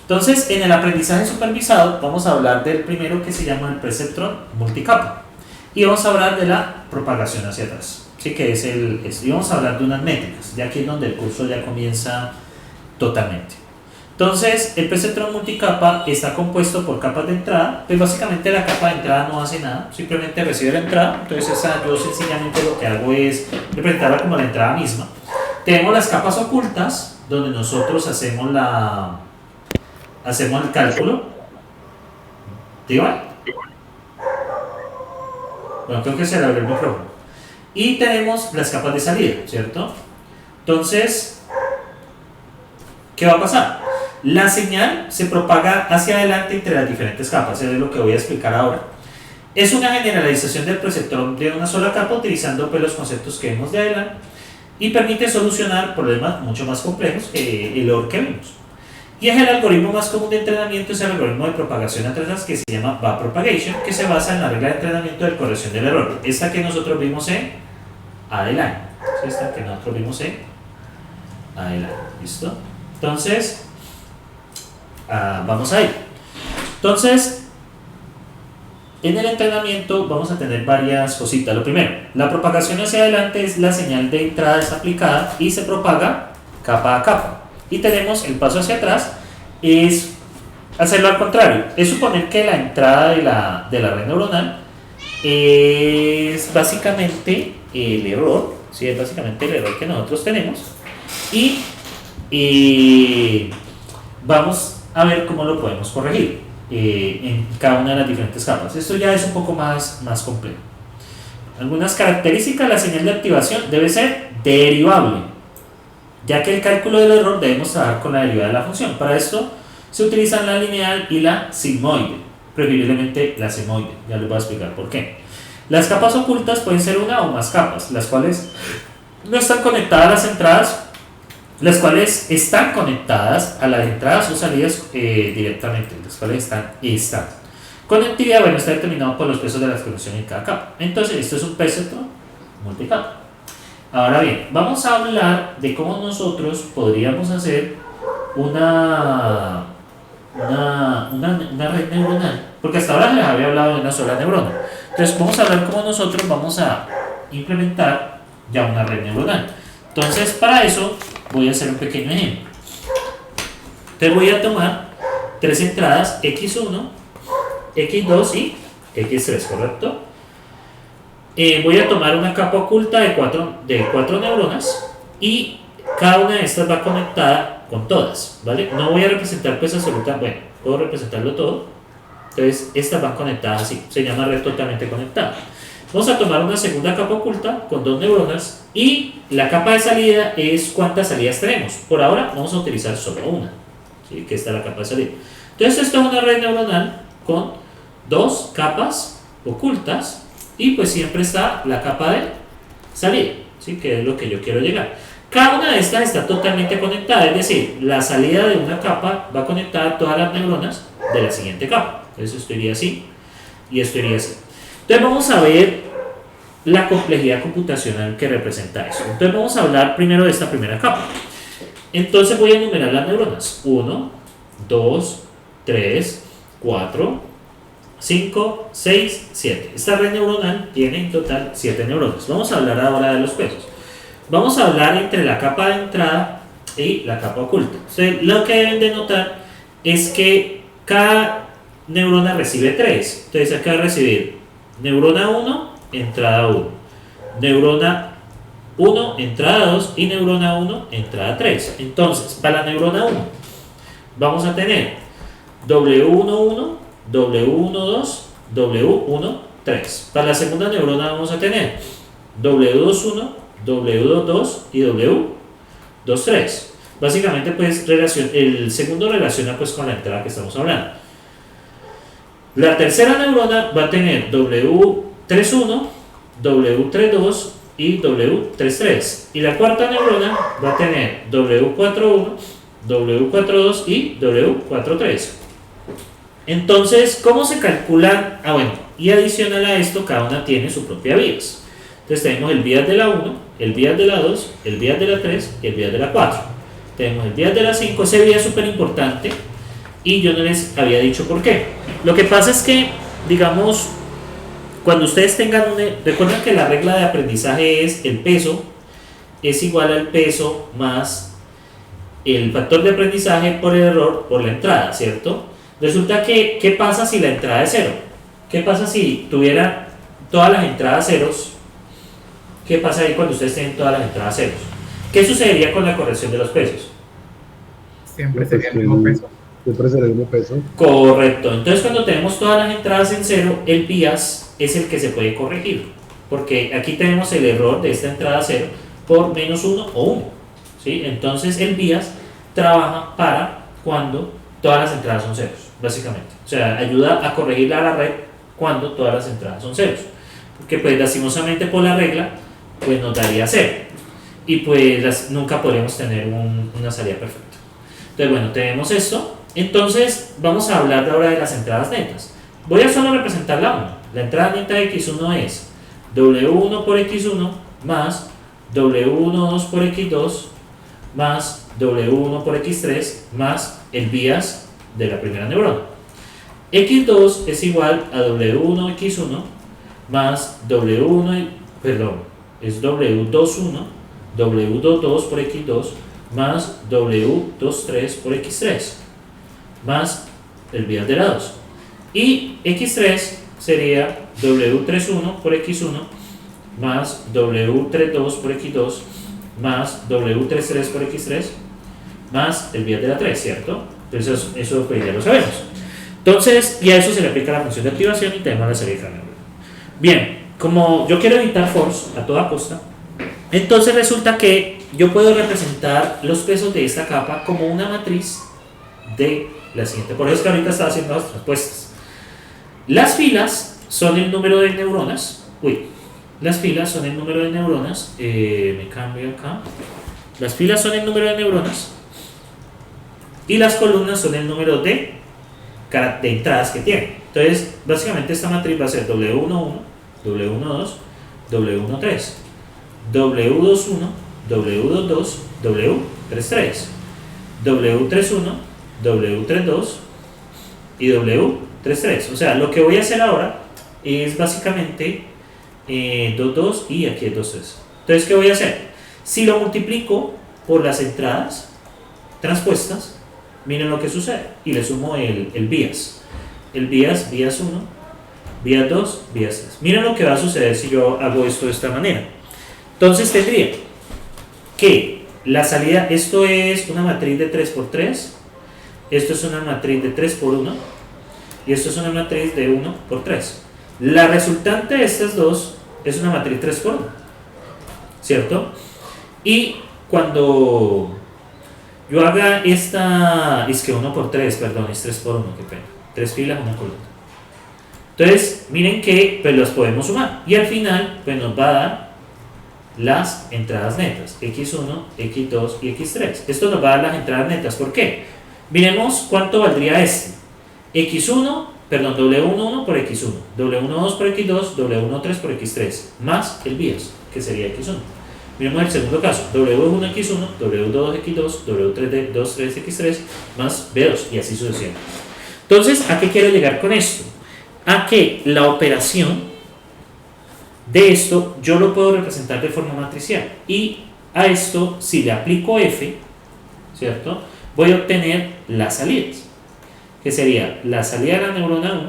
Entonces, en el aprendizaje supervisado vamos a hablar del primero que se llama el perceptrón multicapa y vamos a hablar de la propagación hacia atrás, ¿sí? Que y vamos a hablar de unas métricas, ya aquí es donde el curso ya comienza totalmente. Entonces, el perceptrón multicapa está compuesto por capas de entrada, pues básicamente la capa de entrada no hace nada, simplemente recibe la entrada, entonces yo sencillamente lo que hago es representarla como la entrada misma. Tenemos las capas ocultas, donde nosotros hacemos el cálculo. ¿Dígame? Bueno, creo que se le abrió el micrófono. Y tenemos las capas de salida, ¿cierto? Entonces, ¿qué va a pasar? La señal se propaga hacia adelante entre las diferentes capas, eso es lo que voy a explicar ahora. Es una generalización del perceptrón de una sola capa utilizando pues, los conceptos que vemos de adelante y permite solucionar problemas mucho más complejos que el OR que vimos. Y es el algoritmo más común de entrenamiento, es el algoritmo de propagación atrás que se llama backpropagation, que se basa en la regla de entrenamiento de corrección del error. Esta que nosotros vimos en adelante. Esta que nosotros vimos en adelante. ¿Listo? Entonces, vamos a ir. Entonces, en el entrenamiento vamos a tener varias cositas. Lo primero, la propagación hacia adelante es la señal de entrada es aplicada y se propaga capa a capa. Y tenemos el paso hacia atrás, es hacerlo al contrario, es suponer que la entrada de la red neuronal es básicamente el error, ¿sí? Es básicamente el error que nosotros tenemos y vamos a ver cómo lo podemos corregir en cada una de las diferentes capas. Esto ya es un poco más complejo. Algunas características, la señal de activación debe ser derivable, ya que el cálculo del error debemos trabajar con la derivada de la función. Para esto se utilizan la lineal y la sigmoide, preferiblemente la sigmoide, ya les voy a explicar por qué. Las capas ocultas pueden ser una o más capas, las cuales no están conectadas a las entradas, las cuales están conectadas a las entradas o salidas directamente, las cuales están. Conectividad, bueno, está determinado por los pesos de la conexión en cada capa. Entonces, esto es un perceptrón multicapa. Ahora bien, vamos a hablar de cómo nosotros podríamos hacer una red neuronal, porque hasta ahora les había hablado de una sola neurona. Entonces vamos a hablar cómo nosotros vamos a implementar ya una red neuronal. Entonces para eso voy a hacer un pequeño ejemplo. Entonces voy a tomar tres entradas X1, X2 y X3, ¿correcto? Voy a tomar una capa oculta de cuatro neuronas y cada una de estas va conectada con todas, ¿vale? No voy a representar pues absoluta, bueno, puedo representarlo todo. Entonces estas van conectadas así, se llama red totalmente conectada. Vamos a tomar una segunda capa oculta con dos neuronas y la capa de salida es cuántas salidas tenemos. Por ahora vamos a utilizar solo una, ¿sí? Que esta es la capa de salida. Entonces esto es una red neuronal con dos capas ocultas y pues siempre está la capa de salida, ¿sí? Que es lo que yo quiero llegar. Cada una de estas está totalmente conectada, es decir, la salida de una capa va a conectar a todas las neuronas de la siguiente capa. Entonces esto iría así y esto iría así. Entonces vamos a ver la complejidad computacional que representa eso. Entonces vamos a hablar primero de esta primera capa. Entonces voy a enumerar las neuronas. 1, 2, 3, 4, 5, 6, 7. Esta red neuronal tiene en total 7 neuronas. Vamos a hablar ahora de los pesos. Vamos a hablar entre la capa de entrada y la capa oculta. Entonces, lo que deben de notar es que cada neurona recibe 3. Entonces acá va a recibir neurona 1, entrada 1. Neurona 1, entrada 2 y neurona 1, entrada 3. Entonces, para la neurona 1 vamos a tener W11, W12, W13. Para la segunda neurona vamos a tener W21, W22 y W23. Básicamente pues el segundo relaciona pues con la entrada que estamos hablando. La tercera neurona va a tener W31, W32 y W33. Y la cuarta neurona va a tener W41, W42 y W43. Entonces, ¿cómo se calculan? Y adicional a esto, cada una tiene su propia BIAS. Entonces tenemos el BIAS de la 1, el BIAS de la 2, el BIAS de la 3 y el BIAS de la 4. Tenemos el BIAS de la 5, ese BIAS es súper importante y yo no les había dicho por qué. Lo que pasa es que, digamos, cuando ustedes tengan recuerden que la regla de aprendizaje es el peso es igual al peso más el factor de aprendizaje por el error por la entrada, ¿cierto? Resulta que, ¿qué pasa si la entrada es cero? ¿Qué pasa si tuviera todas las entradas ceros? ¿Qué pasa ahí cuando ustedes tienen todas las entradas ceros? ¿Qué sucedería con la corrección de los pesos? Siempre sería el mismo peso. Siempre será el mismo peso. Correcto. Entonces, cuando tenemos todas las entradas en cero, el bias es el que se puede corregir. Porque aquí tenemos el error de esta entrada cero por menos 1 o 1. ¿Sí? Entonces, el bias trabaja para cuando todas las entradas son ceros, básicamente. O sea, ayuda a corregirla a la red cuando todas las entradas son ceros. Porque, pues, lastimosamente por la regla, pues nos daría 0. Y pues nunca podríamos tener una salida perfecta. Entonces, bueno, tenemos esto. Entonces, vamos a hablar ahora de las entradas netas. Voy a solo representar la 1. La entrada neta de x1 es w1 por x1 más w12 por x2 más w1 por x3 más el bias de la primera neurona. x2 es igual a w1 x1 más w1, perdón, es w21, w22 por x2 más w23 por x3 más el bias de la 2. Y x3 sería w31 por x1 más w32 por x2 más w33 por x3 más el bias de la 3, ¿cierto? Entonces eso pues ya lo sabemos. Entonces, y a eso se le aplica la función de activación y tenemos la serie de Craniola. Bien, como yo quiero evitar force a toda costa, entonces resulta que yo puedo representar los pesos de esta capa como una matriz de la siguiente. Por eso es que ahorita estaba haciendo las respuestas. Las filas son el número de neuronas. Las filas son el número de neuronas. Me cambio acá. Las filas son el número de neuronas. Y las columnas son el número de entradas que tiene. Entonces, básicamente esta matriz va a ser W11, W12, W13, W21, W22, W33, W31, W32 y W33. O sea, lo que voy a hacer ahora es básicamente 2, y aquí es 2, 3. Entonces, ¿qué voy a hacer? Si lo multiplico por las entradas transpuestas, miren lo que sucede. Y le sumo el bias. El bias 1, bias 2, bias 3. Miren lo que va a suceder si yo hago esto de esta manera. Entonces tendría que la salida, esto es una matriz de 3×3, esto es una matriz de 3×1 y esto es una matriz de 1×3. La resultante de estas dos es una matriz 3×1, ¿cierto? Y cuando yo haga esta, es que 1×3, perdón, es 3×1, qué pena, 3 filas, una columna. Entonces, miren que pues los podemos sumar y al final pues nos va a dar las entradas netas, x1, x2 y x3. Esto nos va a dar las entradas netas. ¿Por qué? Miremos cuánto valdría este. x1, perdón, w11 por x1, w12 por x2, w13 por x3, más el bias, que sería x1. Miremos el segundo caso, w1 x1, w2 x2, w23 x3, más b2 y así sucesivamente. Entonces, ¿a qué quiero llegar con esto? A que la operación de esto yo lo puedo representar de forma matricial y a esto si le aplico f, ¿cierto? Voy a obtener las salidas, que sería la salida de la neurona 1,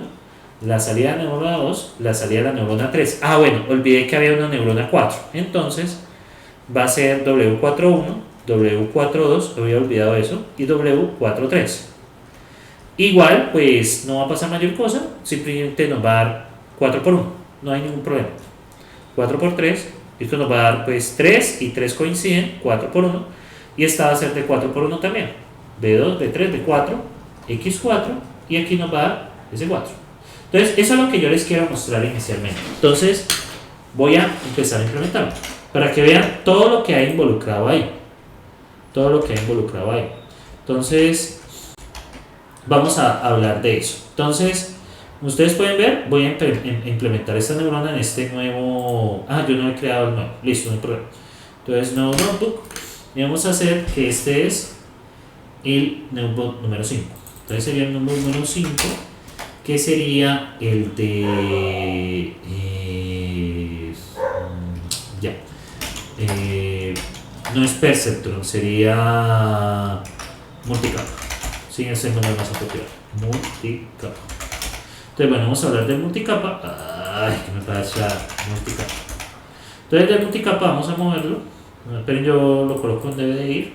la salida de la neurona 2, la salida de la neurona 3. Ah, bueno, olvidé que había una neurona 4, entonces va a ser W41, W42, había olvidado eso, y W43. Igual, pues no va a pasar mayor cosa, simplemente nos va a dar 4×1, no hay ningún problema. 4×3, esto nos va a dar pues 3 y 3 coinciden, 4×1, y esta va a ser de 4×1 también, B2, B3, B4, X4, y aquí nos va a dar ese 4. Entonces, eso es lo que yo les quiero mostrar inicialmente. Entonces, voy a empezar a implementarlo, para que vean todo lo que hay involucrado ahí. Todo lo que hay involucrado ahí. Entonces, vamos a hablar de eso. Entonces, ustedes pueden ver, voy a implementar esta neurona en este nuevo... yo no he creado el nuevo. Listo, no hay problema. Entonces, nuevo notebook. Y vamos a hacer que este es el notebook número 5. Entonces sería el número 5, que sería el de... ya. No es perceptron, sería multicapa. Sí, ese es el número más apropiado. Multicapa. Entonces, bueno, vamos a hablar del multicapa. Ay, que me pasa multicapa. Entonces, del multicapa vamos a moverlo. Esperen, yo lo coloco donde debe de ir.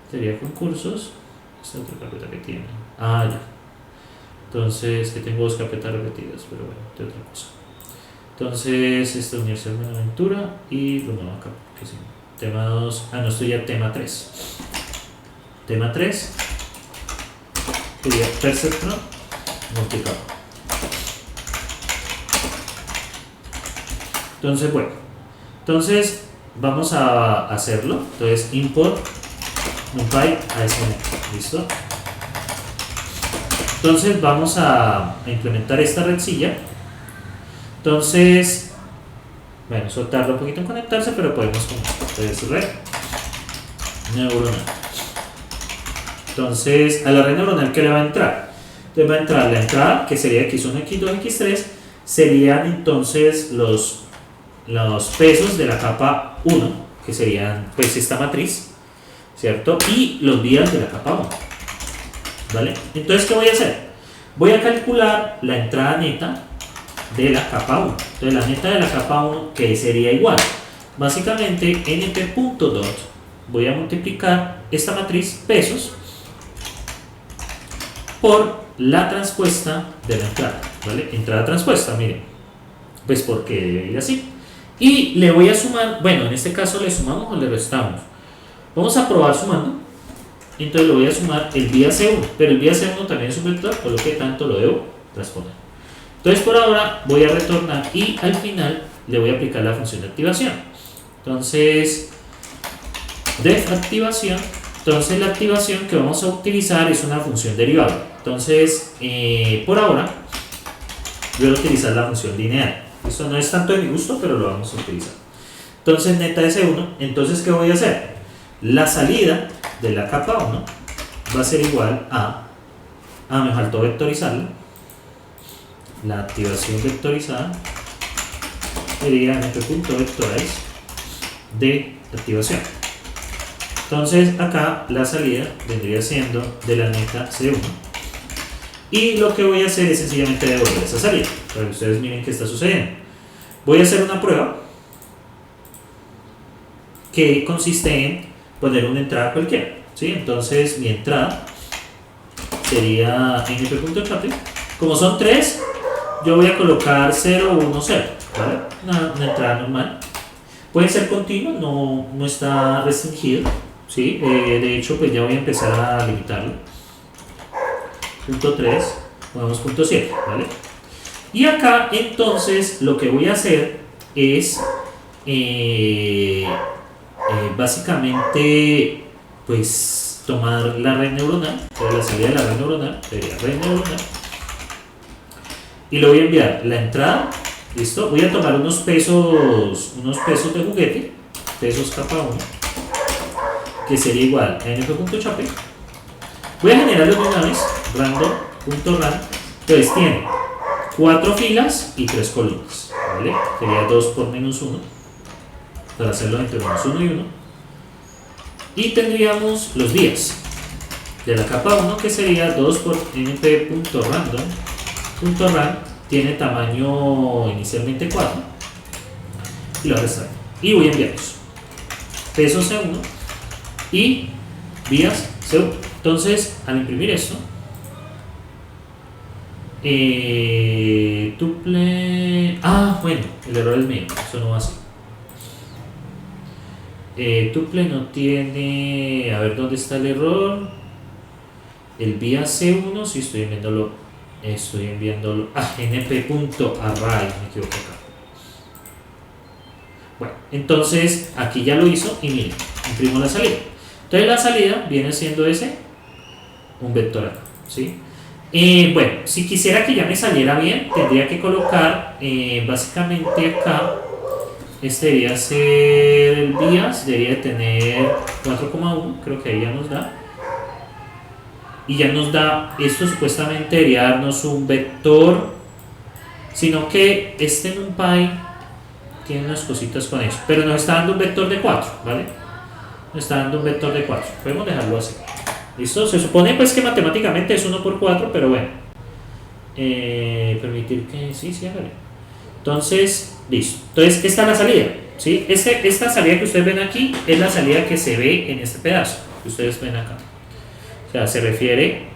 Sería concursos. Esta otra carpeta que tiene. Ah, ya. Entonces, que tengo dos carpetas repetidas, pero bueno, de otra cosa. Entonces, esta Universidad de Buenaventura y lo nuevo acá, que sí. Tema 2. Ah, no, estoy ya tema 3. Tema 3 sería perceptron multicapa. Entonces, bueno. Entonces, vamos a hacerlo. Entonces, import numpy ASM. ¿Listo? Entonces vamos a implementar esta redsilla. Entonces, bueno, eso tarda un poquito en conectarse, pero podemos conectar. Entonces, red neuronal. Entonces, a la red neuronal, ¿qué le va a entrar? Entonces va a entrar la entrada, que sería x1, x2, x3, serían entonces los pesos de la capa 1, que serían pues esta matriz, ¿cierto? Y los días de la capa 1. ¿Vale? Entonces, ¿qué voy a hacer? Voy a calcular la entrada neta de la capa 1. Entonces, la neta de la capa 1, que sería igual. Básicamente, np.dot, voy a multiplicar esta matriz pesos por la transpuesta de la entrada. ¿Vale? Entrada transpuesta, miren. Pues porque debe ir así. Y le voy a sumar, bueno, en este caso le sumamos o le restamos. Vamos a probar sumando. Entonces le voy a sumar el vía C1, pero el vía C1 también es un vector, por lo que tanto lo debo transponer. Entonces por ahora voy a retornar y al final le voy a aplicar la función de activación. Entonces, def activación. Entonces la activación que vamos a utilizar es una función derivable. Entonces, por ahora voy a utilizar la función lineal. Esto no es tanto de mi gusto, pero lo vamos a utilizar. Entonces neta S1, entonces ¿qué voy a hacer? La salida de la capa 1 va a ser igual a me faltó vectorizarla, la activación vectorizada sería np.vectorize de activación. Entonces acá la salida vendría siendo de la neta C1 y lo que voy a hacer es sencillamente devolver esa salida para que ustedes miren qué está sucediendo. Voy a hacer una prueba que consiste en poner una entrada cualquiera, ¿sí? Entonces mi entrada sería np.chopping. Como son 3, yo voy a colocar 0, 1, 0, ¿vale? Una entrada normal. Puede ser continuo, no está restringido, ¿sí? De hecho, pues ya voy a empezar a limitarlo. Punto 3, pongamos punto 7, ¿vale? Y acá entonces lo que voy a hacer es básicamente pues tomar la red neuronal, la salida de la red neuronal, sería red neuronal, y le voy a enviar la entrada, listo, voy a tomar unos pesos de juguete, pesos capa 1, que sería igual a np.chopping. Voy a generarlo de una vez, random.run, entonces tiene 4 filas y 3 columnas, ¿vale? Sería 2 por menos 1. Para hacerlo entre menos 1 y 1. Y tendríamos los días de la capa 1, que sería 2 por np.random. .run tiene tamaño inicialmente 4 y lo restaré. Y voy a enviarlos pesos C1 y vías C1. Entonces, al imprimir esto, tuple. Ah, bueno, el error es mío, eso no va así. Tuple no tiene. A ver dónde está el error. El vía C1, si estoy enviándolo. np.array, me equivoco acá. Bueno, entonces aquí ya lo hizo y miren, imprimo la salida. Entonces la salida viene siendo un vector acá, ¿sí? Bueno, si quisiera que ya me saliera bien, tendría que colocar básicamente acá. Este debería ser el vías, debería de tener 4,1, creo que ahí ya nos da. y ya nos da, esto supuestamente debería darnos un vector, sino que este NumPy tiene unas cositas con eso, pero nos está dando un vector de 4, ¿vale? Nos está dando un vector de 4, podemos dejarlo así. ¿Listo? Se supone pues que matemáticamente es 1 por 4, pero bueno. Permitir que... sí, hágale. Entonces, listo. Entonces, esta es la salida, ¿sí? Esta salida que ustedes ven aquí es la salida que se ve en este pedazo, que ustedes ven acá. O sea, se refiere...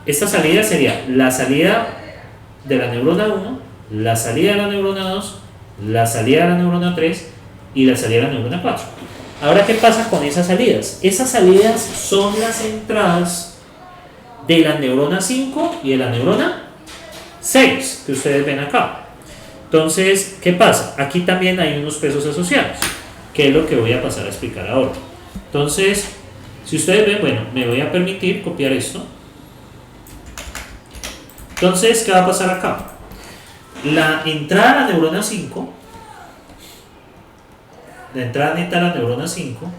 Esta salida sería la salida de la neurona 1, la salida de la neurona 2, la salida de la neurona 3 y la salida de la neurona 4. Ahora, ¿qué pasa con esas salidas? Esas salidas son las entradas de la neurona 5 y de la neurona 6, que ustedes ven acá. Entonces, ¿qué pasa? Aquí también hay unos pesos asociados, que es lo que voy a pasar a explicar ahora. Entonces, si ustedes ven, bueno, me voy a permitir copiar esto. Entonces, ¿qué va a pasar acá? La entrada a la neurona 5, la entrada neta a la neurona 5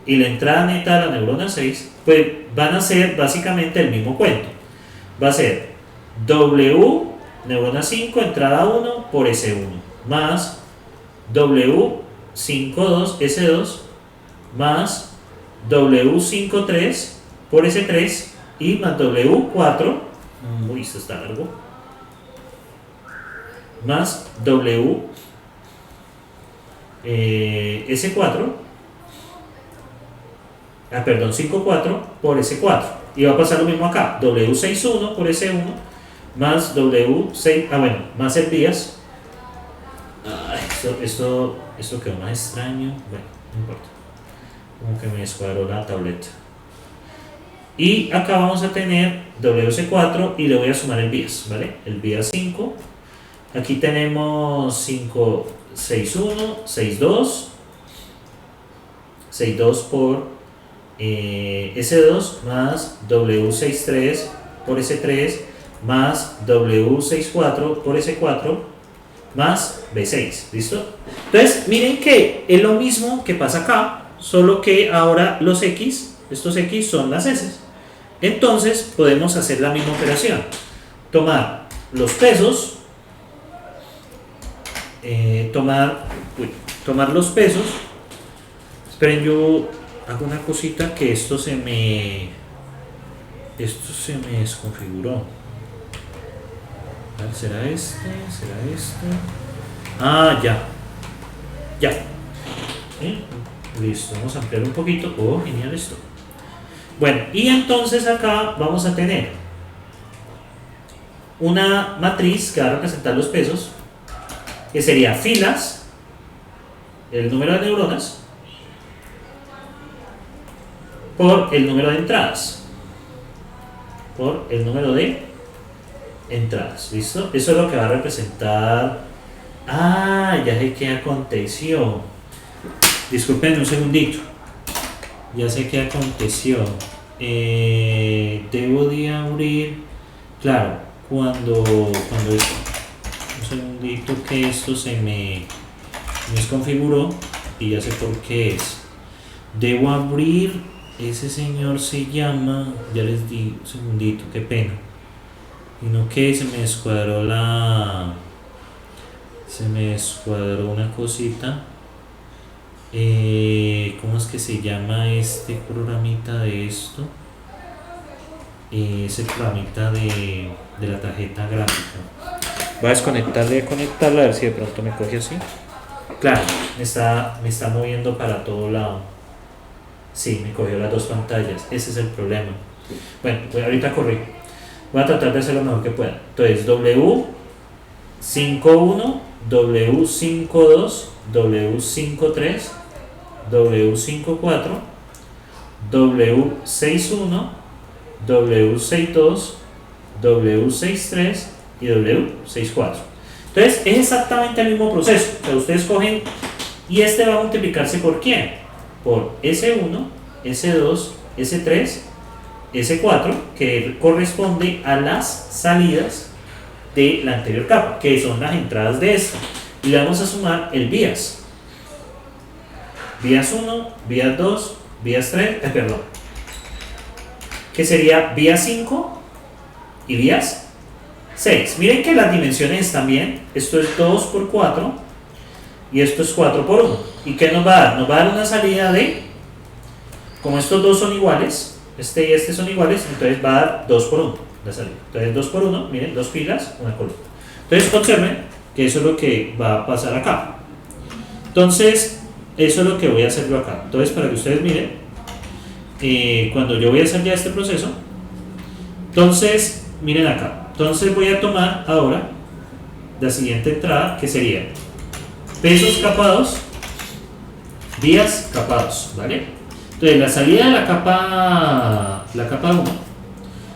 y la entrada neta a la neurona 6, pues van a ser básicamente el mismo cuento. Va a ser W neurona 5 entrada 1 por S1 más W52 S2 más W53 por S3 y más W4, uy, esto está largo, más S4, perdón, 54 por S4, y va a pasar lo mismo acá, W61 por S1 más W6, más el vías. Esto quedó más extraño, bueno, no importa, como que me descuadró la tableta. Y acá vamos a tener WC4 y le voy a sumar el vías, ¿vale? El vías 5, aquí tenemos 5, 6,1, 6,2, 6,2 por S2 más W63 por S3 más W64 por S4 más B6, ¿listo? Entonces, miren que es lo mismo que pasa acá, solo que ahora los X, estos X son las S. Entonces, podemos hacer la misma operación. Tomar los pesos, tomar los pesos. Esperen, yo hago una cosita que esto se me desconfiguró. A ver, ¿será este? ¿Será este? Ah, ya. Listo, vamos a ampliar un poquito. Oh, genial esto. Bueno, y entonces acá vamos a tener una matriz que va a representar los pesos, que sería filas, el número de neuronas, por el número de entradas. ¿Listo? Eso es lo que va a representar. Ya sé qué aconteció. Disculpen un segundito. Ya sé qué aconteció. Debo de abrir. Claro, cuando un segundito que esto se me desconfiguró y ya sé por qué es. Debo abrir. Ese señor se llama. Ya les di un segundito, qué pena. Y no que se me descuadró una cosita. ¿Cómo es que se llama este programita de esto? Ese programita de la tarjeta gráfica. Voy a desconectarla y a conectarla a ver si de pronto me coge así. Claro, me está moviendo para todo lado. Sí, me cogió las dos pantallas. Ese es el problema. Bueno, ahorita corrijo. Voy a tratar de hacer lo mejor que pueda. Entonces, W51, W52, W53, W54, W61, W62, W63 y W64. Entonces, es exactamente el mismo proceso. O sea, ustedes cogen y este va a multiplicarse por ¿quién? Por S1, S2, S3, S4, que corresponde a las salidas de la anterior capa, que son las entradas de esta. Y le vamos a sumar el vías. Vías 1, vías 2, vías 3, que sería vía 5 y vías 6. Miren que las dimensiones están bien. Esto es 2 por 4 y esto es 4 por 1. ¿Y qué nos va a dar? Nos va a dar una salida de, como estos dos son iguales, este y este son iguales, entonces va a dar 2 por 1 la salida. Entonces 2 por 1, miren, dos filas, una columna. Entonces observen que eso es lo que va a pasar acá. Entonces eso es lo que voy a hacer yo acá. Entonces para que ustedes miren, cuando yo voy a hacer ya este proceso, entonces miren acá. Entonces voy a tomar ahora la siguiente entrada, que sería pesos capados, vías capados, ¿vale? Entonces la salida de la capa 1,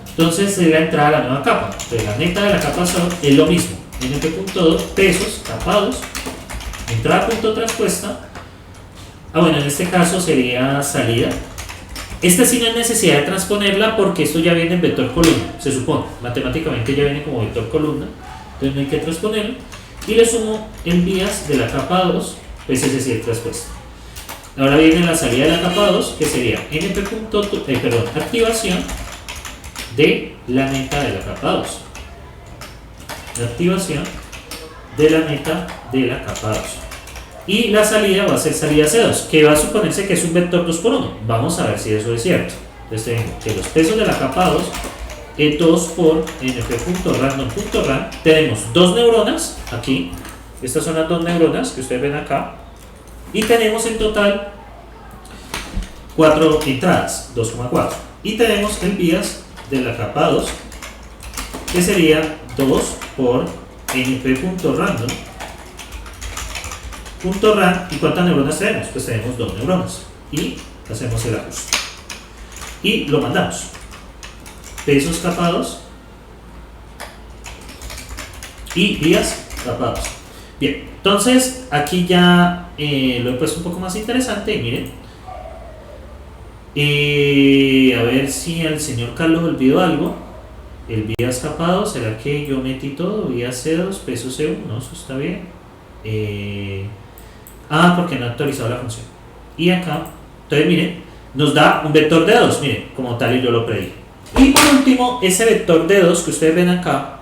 entonces es la entrada a la nueva capa. Entonces la neta de la capa es lo mismo, np.2 pesos capados, entrada punto traspuesta. Bueno, en este caso sería salida. Esta sí no hay necesidad de transponerla porque esto ya viene en vector columna, se supone, matemáticamente ya viene como vector columna, entonces no hay que transponerlo. Y le sumo en vías de la capa 2, pues ese sí es traspuesto. Ahora viene la salida de la capa 2, que sería activación de la neta de la capa 2. La activación de la neta de la capa 2. Y la salida va a ser salida C2, que va a suponerse que es un vector 2 por 1. Vamos a ver si eso es cierto. Entonces tenemos que los pesos de la capa 2 es 2 por np.random.ran. Tenemos dos neuronas aquí. Estas son las dos neuronas que ustedes ven acá. Y tenemos en total 4 entradas, 2,4. Y tenemos en vías de la capa 2, que sería 2 por np.random.ran. ¿Y cuántas neuronas tenemos? Pues tenemos 2 neuronas. Y hacemos el ajuste. Y lo mandamos. Pesos capados y vías capados. Bien, entonces aquí ya lo he puesto un poco más interesante. Y miren, a ver si al señor Carlos olvidó algo. El vías capados, ¿será que yo metí todo? Vías C2, peso C1, ¿no? Eso está bien. Porque no he actualizado la función. Y acá, entonces miren, nos da un vector de 2, miren, como tal y yo lo predije. Y por último, ese vector de 2 que ustedes ven acá,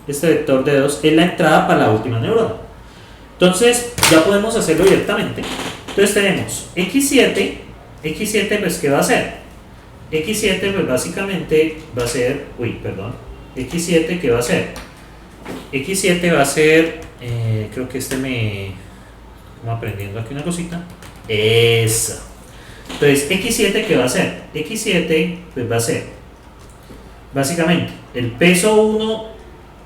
este vector de 2 es la entrada para la última neurona. Entonces ya podemos hacerlo directamente. Entonces tenemos x7 pues ¿qué va a hacer? x7 pues básicamente va a ser, x7 ¿qué va a hacer? x7 va a ser, creo que como aprendiendo aquí una cosita, esa. Entonces x7 ¿qué va a hacer? x7 pues va a ser básicamente el peso 1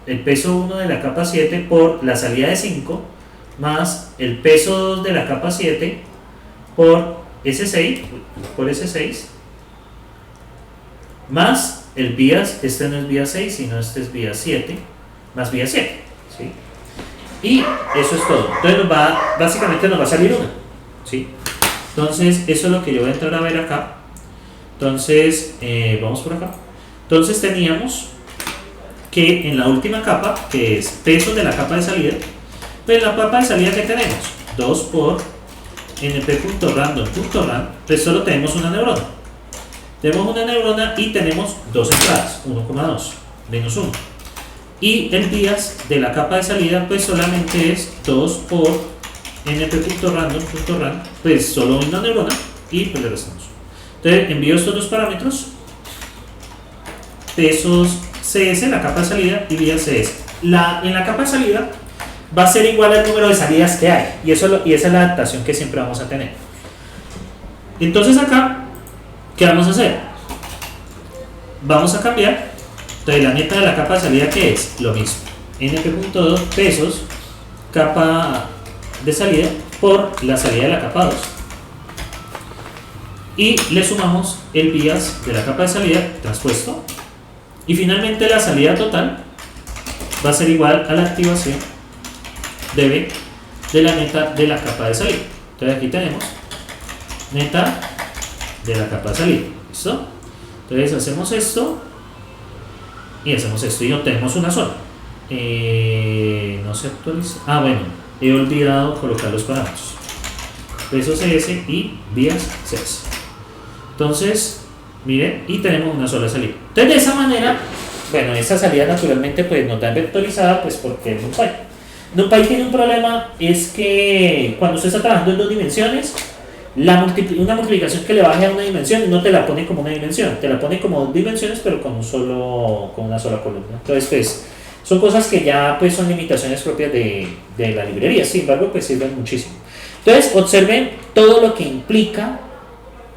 de la capa 7 por la salida de 5 más el peso 2 de la capa 7 por S6 más el vías, este no es vía 6 sino este es vía 7 más vía 7, ¿sí? Y eso es todo. Entonces básicamente nos va a salir una, ¿sí? Entonces eso es lo que yo voy a entrar a ver acá. Entonces vamos por acá. Entonces teníamos que en la última capa, que es peso de la capa de salida, pues la capa de salida que tenemos 2 por np.random.ran, pues solo tenemos una neurona. Tenemos una neurona y tenemos dos entradas, 1,2 menos 1. Y el vías de la capa de salida pues solamente es 2 por np.random.ran, pues solo una neurona y pues le restamos. Entonces envío estos dos parámetros, pesos CS, la capa de salida, y vías CS. En la capa de salida va a ser igual al número de salidas que hay, y esa es la adaptación que siempre vamos a tener. Entonces acá, ¿qué vamos a hacer? Vamos a cambiar, entonces la neta de la capa de salida, que es lo mismo, np.2 pesos capa de salida por la salida de la capa 2, y le sumamos el vías de la capa de salida transpuesto, y finalmente la salida total va a ser igual a la activación de la neta de la capa de salida. Entonces aquí tenemos neta de la capa de salida, ¿listo? Entonces hacemos esto y hacemos esto y obtenemos una sola. No se actualiza. Bueno, he olvidado colocar los parámetros. Peso CS y vías CS. Entonces Miren, y tenemos una sola salida. Entonces de esa manera, bueno, esa salida naturalmente pues nos da vectorizada pues porque es NumPy. NumPy tiene un problema, es que cuando usted está trabajando en 2 dimensiones, una multiplicación que le baje a una dimensión no te la pone como una dimensión, te la pone como 2 dimensiones pero con una sola columna. Entonces pues son cosas que ya pues son limitaciones propias de la librería, sin embargo pues sirven muchísimo. Entonces observen todo lo que implica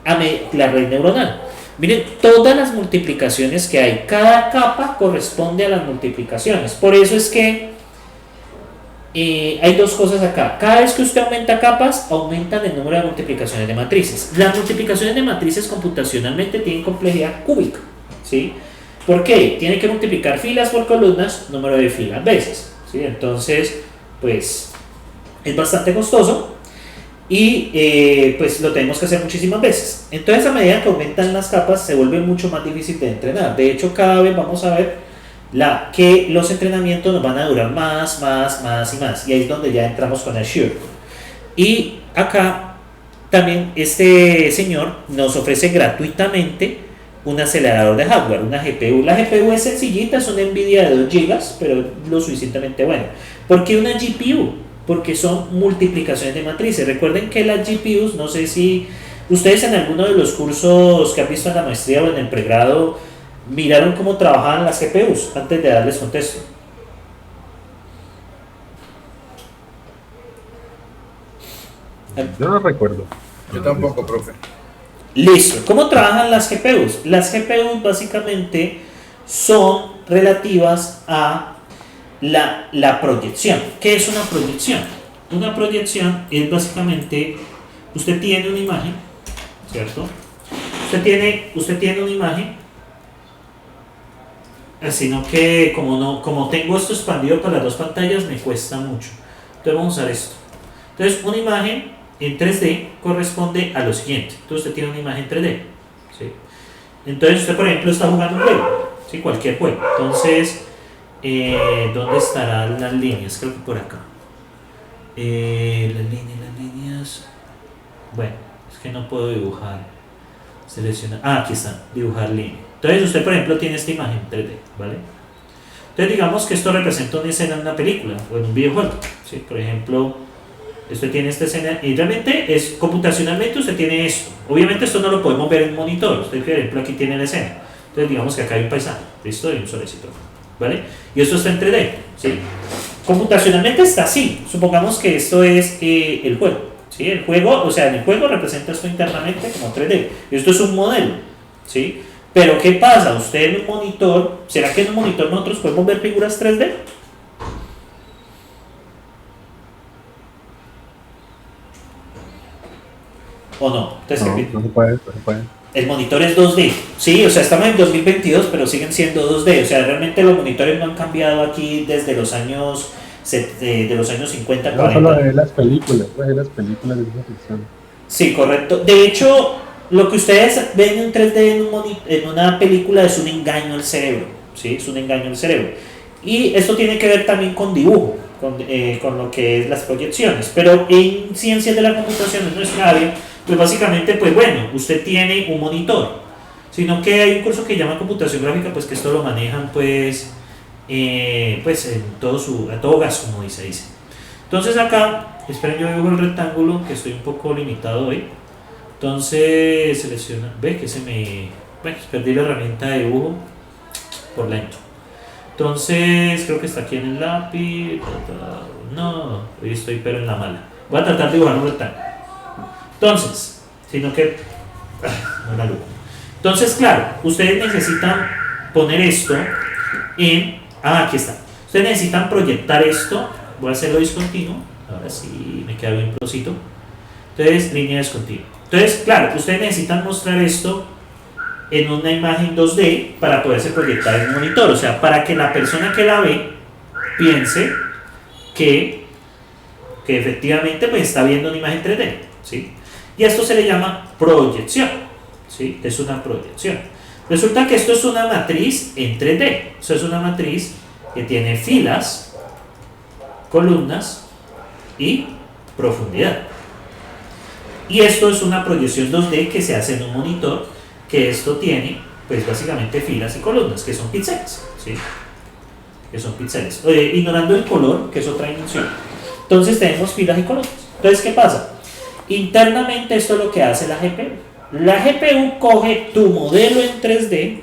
la red neuronal. Miren, todas las multiplicaciones que hay, cada capa corresponde a las multiplicaciones. Por eso es que hay 2 cosas acá. Cada vez que usted aumenta capas, aumentan el número de multiplicaciones de matrices. Las multiplicaciones de matrices computacionalmente tienen complejidad cúbica, ¿sí? ¿Por qué? Tiene que multiplicar filas por columnas, número de filas veces, ¿sí? Entonces, pues, es bastante costoso. Y pues lo tenemos que hacer muchísimas veces. Entonces a medida que aumentan las capas se vuelve mucho más difícil de entrenar. De hecho cada vez vamos a ver que los entrenamientos nos van a durar más y más. Y ahí es donde ya entramos con el Shure. Y acá también este señor nos ofrece gratuitamente un acelerador de hardware, una GPU. La GPU es sencillita, es una Nvidia de 2 GB, pero lo suficientemente buena. ¿Por qué una GPU? Porque son multiplicaciones de matrices. Recuerden que las GPUs, no sé si ustedes en alguno de los cursos que han visto en la maestría o en el pregrado miraron cómo trabajaban las GPUs antes de darles contexto. Yo no recuerdo. Yo tampoco, profe. Listo. ¿Cómo trabajan las GPUs? Las GPUs básicamente son relativas a la proyección. ¿Qué es una proyección? Una proyección es básicamente, usted tiene una imagen, ¿cierto? Usted tiene una imagen, sino que como tengo esto expandido para las 2 pantallas me cuesta mucho. Entonces vamos a usar esto. Entonces una imagen en 3D corresponde a lo siguiente. Entonces usted tiene una imagen 3D, ¿sí? Entonces usted por ejemplo está jugando un juego, ¿sí? Cualquier juego. Entonces ¿dónde estarán las líneas? Creo que por acá. Las líneas. Bueno, es que no puedo dibujar. Seleccionar. Aquí están. Dibujar línea. Entonces usted, por ejemplo, tiene esta imagen 3D, ¿vale? Entonces digamos que esto representa una escena en una película o en un videojuego, ¿sí? Por ejemplo, usted tiene esta escena y realmente es computacionalmente usted tiene esto. Obviamente esto no lo podemos ver en monitor. Usted, por ejemplo, aquí tiene la escena. Entonces digamos que acá hay un paisaje, ¿listo? Y un solecito, ¿vale? Y esto está en 3D, ¿sí? Computacionalmente está así. Supongamos que esto es el juego, ¿sí? El juego, o sea, en el juego representa esto internamente como 3D. Esto es un modelo, ¿sí? Pero ¿qué pasa? Usted en un monitor, ¿será que en un monitor nosotros podemos ver figuras 3D? ¿O no? Entonces, No se puede, no se puede. el monitor es 2D, sí, o sea, estamos en 2022, pero siguen siendo 2D, o sea, realmente los monitores no han cambiado aquí desde los años, de los años 50, 40. No solo de las películas, de las películas de ciencia ficción. Sí, correcto. De hecho, lo que ustedes ven en 3D en una película es un engaño al cerebro, ¿sí? Es un engaño al cerebro. Y esto tiene que ver también con dibujo, con lo que es las proyecciones, pero en ciencias de la computación, en nuestra área, pues básicamente, pues bueno, usted tiene un monitor, sino que hay un curso que llama computación gráfica, pues que esto lo manejan pues en a todo gas, como dice. Entonces acá, esperen, yo dibujo el rectángulo, que estoy un poco limitado hoy. Entonces selecciona, ve que perdí la herramienta de dibujo por lento. Entonces creo que está aquí en el lápiz. No, hoy estoy pero en la mala. Voy a tratar de dibujar un rectángulo. Entonces, sino que una luz. Entonces, claro, ustedes necesitan poner esto en. Aquí está. Ustedes necesitan proyectar esto. Voy a hacerlo discontinuo. Ahora sí me queda bien prosito. Entonces, línea discontinua. Entonces, claro, ustedes necesitan mostrar esto en una imagen 2D para poderse proyectar en un monitor. O sea, para que la persona que la ve piense que efectivamente pues, está viendo una imagen 3D, ¿sí? Y esto se le llama proyección, ¿sí? Es una proyección. Resulta que esto es una matriz en 3D. Eso es una matriz que tiene filas, columnas y profundidad. Y esto es una proyección 2D que se hace en un monitor que esto tiene, pues básicamente filas y columnas, que son píxeles, ¿sí? Que son píxeles. Ignorando el color, que es otra dimensión. Entonces tenemos filas y columnas. Entonces, ¿qué pasa? Internamente esto es lo que hace la GPU. La GPU coge tu modelo en 3D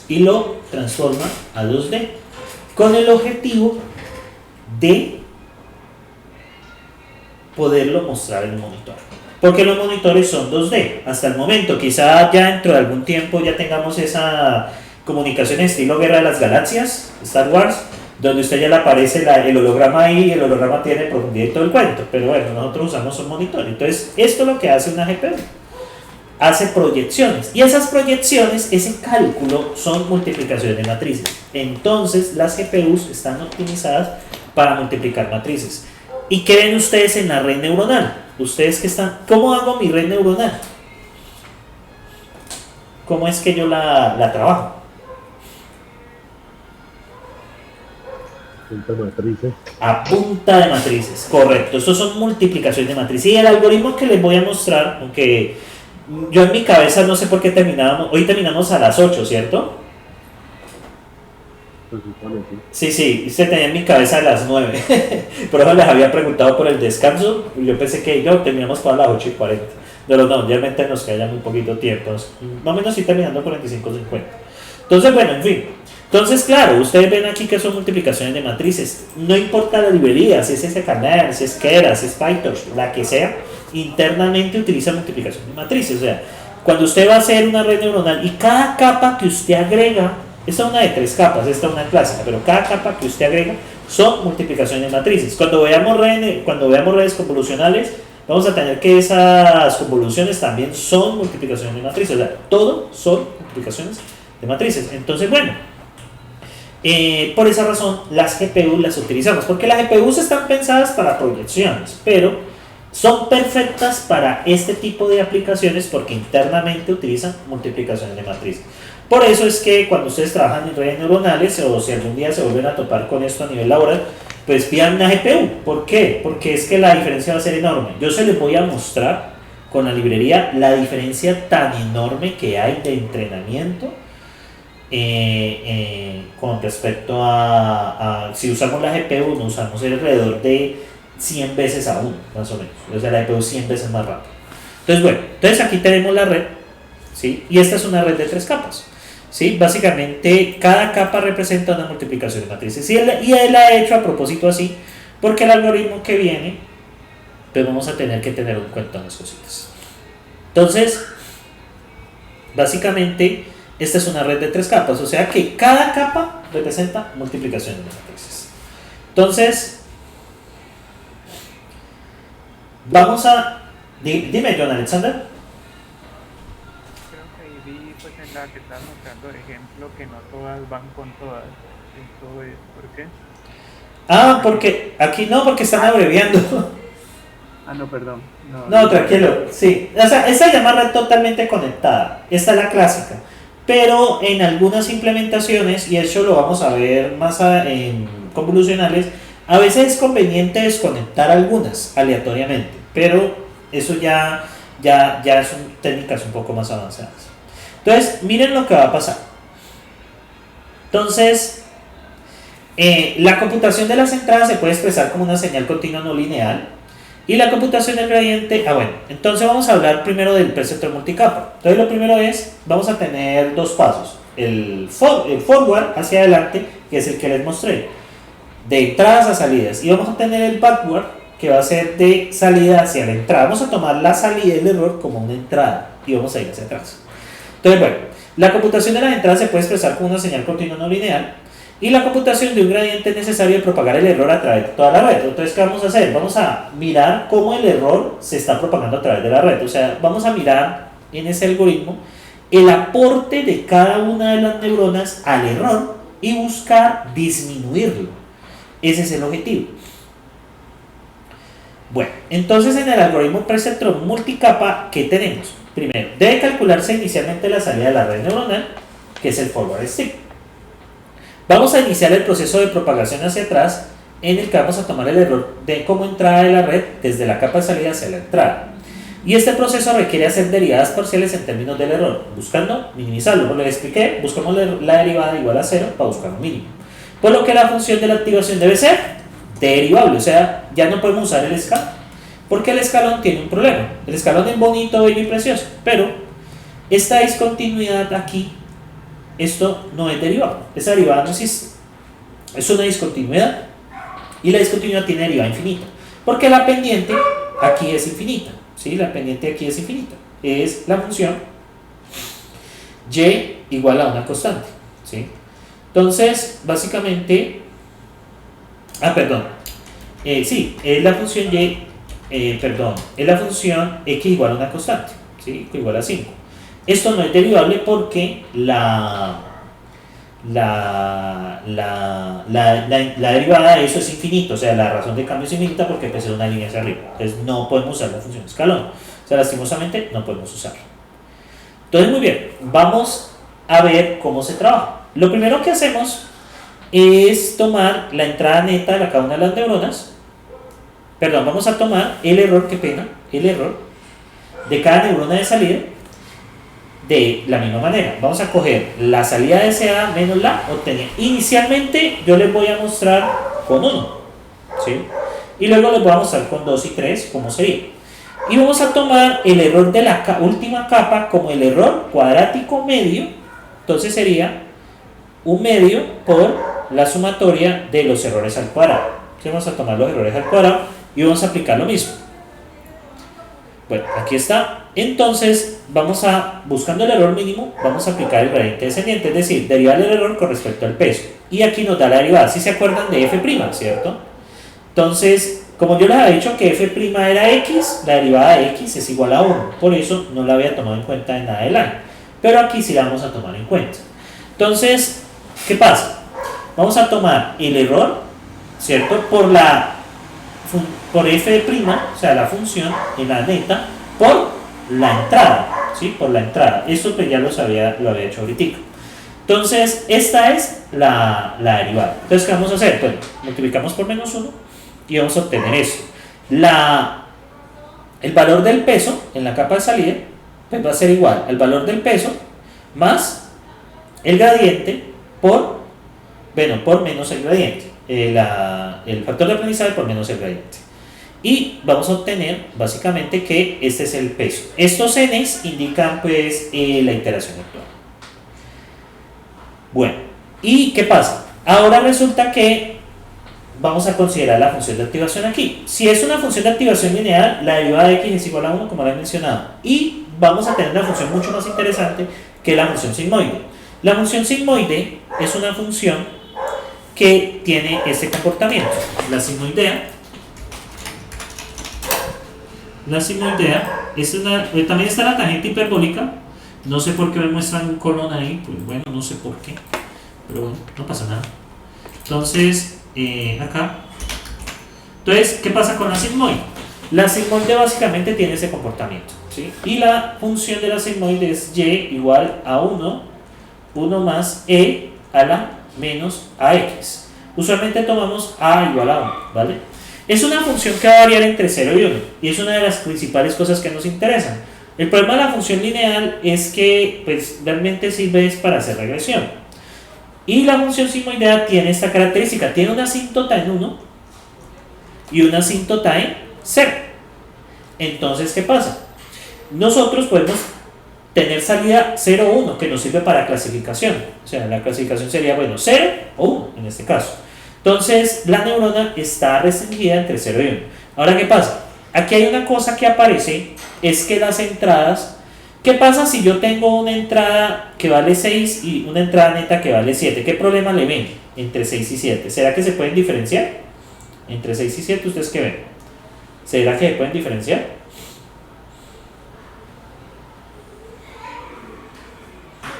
y lo transforma a 2D con el objetivo de poderlo mostrar en un monitor. Porque los monitores son 2D. Hasta el momento, quizá ya dentro de algún tiempo ya tengamos esa comunicación estilo Guerra de las Galaxias, Star Wars, donde usted ya le aparece el holograma ahí y el holograma tiene profundidad y todo el cuento. Pero bueno, nosotros usamos un monitor. Entonces, esto es lo que hace una GPU. Hace proyecciones. Y esas proyecciones, ese cálculo, son multiplicaciones de matrices. Entonces, las GPUs están optimizadas para multiplicar matrices. ¿Y qué ven ustedes en la red neuronal? Ustedes que están... ¿Cómo hago mi red neuronal? ¿Cómo es que yo la trabajo? Punta de matrices. A punta de matrices, correcto. Estos son multiplicaciones de matrices. Y el algoritmo que les voy a mostrar, aunque yo en mi cabeza no sé por qué terminábamos... Hoy terminamos a las 8, ¿cierto? Se supone, sí. Sí, usted tenía en mi cabeza a las 9. Por eso les había preguntado por el descanso. Yo pensé que terminamos para las 8:40. Pero no, realmente nos queda ya muy poquito tiempo. Más o menos sí terminando 45-50. Entonces, bueno, en fin. Entonces, claro, ustedes ven aquí que son multiplicaciones de matrices. No importa la librería, si es sklearn, si es Keras, si es PyTorch, la que sea, internamente utiliza multiplicación de matrices. O sea, cuando usted va a hacer una red neuronal y cada capa que usted agrega, esta es una de 3 capas, esta es una clásica, pero cada capa que usted agrega son multiplicaciones de matrices. Cuando veamos redes convolucionales, vamos a tener que esas convoluciones también son multiplicaciones de matrices. O sea, todo son multiplicaciones de matrices. Entonces, bueno, por esa razón las GPU las utilizamos, porque las GPUs están pensadas para proyecciones, pero son perfectas para este tipo de aplicaciones porque internamente utilizan multiplicaciones de matrices. Por eso es que cuando ustedes trabajan en redes neuronales o si algún día se vuelven a topar con esto a nivel laboral, pues pidan una GPU. ¿Por qué? Porque es que la diferencia va a ser enorme. Yo se les voy a mostrar con la librería la diferencia tan enorme que hay de entrenamiento con respecto a si usamos la GPU, no usamos alrededor de 100 veces aún, más o menos. O sea, la GPU 100 veces más rápido. Entonces, bueno, aquí tenemos la red, ¿sí? Y esta es una red de 3 capas. ¿Sí? Básicamente cada capa representa una multiplicación de matrices y él ha hecho a propósito así porque el algoritmo que viene pues vamos a tener que tener en cuenta unas cositas. Entonces básicamente esta es una red de 3 capas, o sea que cada capa representa multiplicación de matrices. Entonces vamos a... Dime, John Alexander. La que estás mostrando de ejemplo que no todas van con todas. Eso es, ¿por qué? Porque aquí no, porque están abreviando. No, perdón. No, tranquilo, sí. O sea, esta llamada red totalmente conectada. Esta es la clásica. Pero en algunas implementaciones, y eso lo vamos a ver más en convolucionales, a veces es conveniente desconectar algunas aleatoriamente. Pero eso ya son técnicas un poco más avanzadas. Entonces, miren lo que va a pasar. Entonces, la computación de las entradas se puede expresar como una señal continua no lineal. Y la computación del gradiente... entonces vamos a hablar primero del preceptor multicapa. Entonces, lo primero es, vamos a tener 2 pasos. El forward hacia adelante, que es el que les mostré. De entradas a salidas. Y vamos a tener el backward, que va a ser de salida hacia la entrada. Vamos a tomar la salida del error como una entrada. Y vamos a ir hacia atrás. Entonces, bueno, la computación de las entradas se puede expresar como una señal continua no lineal y la computación de un gradiente es necesario de propagar el error a través de toda la red. Entonces, ¿qué vamos a hacer? Vamos a mirar cómo el error se está propagando a través de la red. O sea, vamos a mirar en ese algoritmo el aporte de cada una de las neuronas al error y buscar disminuirlo. Ese es el objetivo. Bueno, entonces en el algoritmo preceptor multicapa, ¿qué tenemos? Primero, debe calcularse inicialmente la salida de la red neuronal, que es el forward stick. Vamos a iniciar el proceso de propagación hacia atrás, en el que vamos a tomar el error de como entrada de la red desde la capa de salida hacia la entrada. Y este proceso requiere hacer derivadas parciales en términos del error, buscando minimizarlo. Como les expliqué, buscamos la derivada igual a 0 para buscar un mínimo. Por lo que la función de la activación debe ser derivable, o sea, ya no podemos usar el escalón, porque el escalón tiene un problema. El escalón es bonito, bello y precioso, pero esta discontinuidad aquí, esto no es derivable, esa derivada no existe, es una discontinuidad, y la discontinuidad tiene derivada infinita, porque la pendiente aquí es infinita, ¿sí? La pendiente aquí es infinita, es la función y igual a una constante, ¿sí? Entonces, básicamente, sí, es la función es la función x igual a una constante, ¿sí? Igual a 5. Esto no es derivable porque la derivada de eso es infinito, o sea, la razón de cambio es infinita porque pues es una línea hacia arriba. Entonces no podemos usar la función escalón, o sea, lastimosamente no podemos usarla. Entonces, muy bien, vamos a ver cómo se trabaja. Lo primero que hacemos es tomar la entrada neta de cada una de las neuronas. Perdón, vamos a tomar el error de cada neurona de salida de la misma manera. Vamos a coger la salida deseada menos la obtenida. Inicialmente yo les voy a mostrar con 1, ¿sí? Y luego les voy a mostrar con 2 y 3 cómo sería. Y vamos a tomar el error de la última capa como el error cuadrático medio. Entonces sería un medio por la sumatoria de los errores al cuadrado. Entonces vamos a tomar los errores al cuadrado y vamos a aplicar lo mismo. Bueno, aquí está. Entonces vamos a, buscando el error mínimo, vamos a aplicar el gradiente descendiente, es decir, derivar el error con respecto al peso. Y aquí nos da la derivada. Si se acuerdan de f', ¿cierto? Entonces, como yo les había dicho que f' era x, la derivada de x es igual a 1. Por eso no la había tomado en cuenta en nada del año. Pero aquí sí la vamos a tomar en cuenta. Entonces, ¿qué pasa? Vamos a tomar el error, ¿cierto? Por f', o sea, la función en la neta, por la entrada, ¿sí? Por la entrada. Esto pues ya lo había hecho ahorita. Entonces, esta es la derivada. Entonces, ¿qué vamos a hacer? Pues multiplicamos por menos 1 y vamos a obtener eso. El valor del peso en la capa de salida pues va a ser igual al valor del peso más el gradiente por menos el gradiente. El factor de aprendizaje por menos el gradiente. Y vamos a obtener básicamente que este es el peso. Estos n's indican pues la iteración actual. Bueno, ¿y qué pasa? Ahora resulta que vamos a considerar la función de activación aquí. Si es una función de activación lineal, la derivada de x es igual a 1, como lo he mencionado. Y vamos a tener una función mucho más interesante que la función sigmoide. La función sigmoide es una función que tiene este comportamiento. La sigmoidea es también está la tangente hiperbólica. No sé por qué me muestran un colon ahí, pues bueno, no sé por qué, pero bueno, no pasa nada. Entonces, acá. Entonces, ¿qué pasa con la sigmoide? La sigmoide básicamente tiene ese comportamiento, ¿sí? Y la función de la sigmoide es y igual a 1 más e a la menos ax. Usualmente tomamos a igual a 1, ¿vale? Es una función que va a variar entre 0 y 1 y es una de las principales cosas que nos interesan. El problema de la función lineal es que pues, realmente sirve para hacer regresión. Y la función sigmoidea tiene esta característica, tiene una asíntota en 1 y una asíntota en 0. Entonces, ¿qué pasa? Nosotros podemos tener salida 0 o 1 que nos sirve para clasificación. O sea, la clasificación sería, bueno, 0 o 1 en este caso. Entonces, la neurona está restringida entre 0 y 1. Ahora, ¿qué pasa? Aquí hay una cosa que aparece, es que las entradas, ¿qué pasa si yo tengo una entrada que vale 6 y una entrada neta que vale 7? ¿Qué problema le ven entre 6 y 7? ¿Será que se pueden diferenciar? Entre 6 y 7, ¿ustedes qué ven? ¿Será que se pueden diferenciar?